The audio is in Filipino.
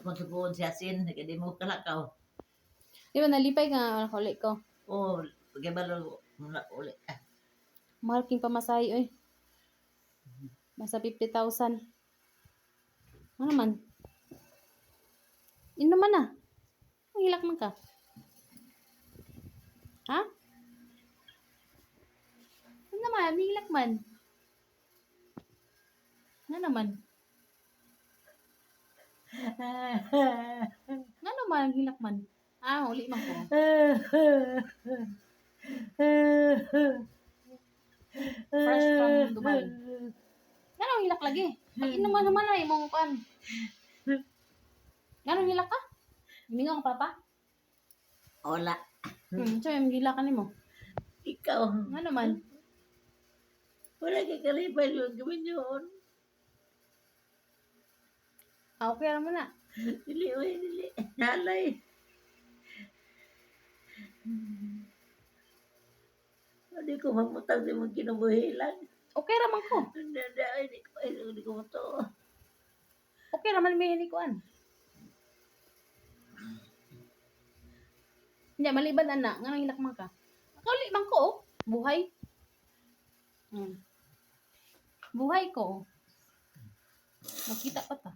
Magsupuon si Asin, kaya mo kalakaw. Di ba nalipay ka huli ko? Oh, pagkabalo mula uli. Mahal king pamasahe oy. Nasa 50,000. Ano man? Inuman na. Ang hilak man ka. Ha? Ano naman? Ang hilak man. Ano naman? Ano naman ang hilak man? Ah, huli man ko. Fresh from Dubai. Ano ang hilak lagi? Pag inuman naman ay mong kan. Ano hilak ka? Hininga ka papa? Wala. So yung hilakan ni mo. Ikaw. Ano naman? Wala kay kalipay yung gawin yun. Ah, okay naman na. Dili, oy, dili. Halay. Hindi ko mamutang sa mga kinabuhilan. Okay raman ko. Hindi ko mato. Okay raman may hinikuan. Hindi, maliban anak. Nga nang hilak man ka. Kauli man ko oh. Buhay. Buhay ko oh. Makita pa ta.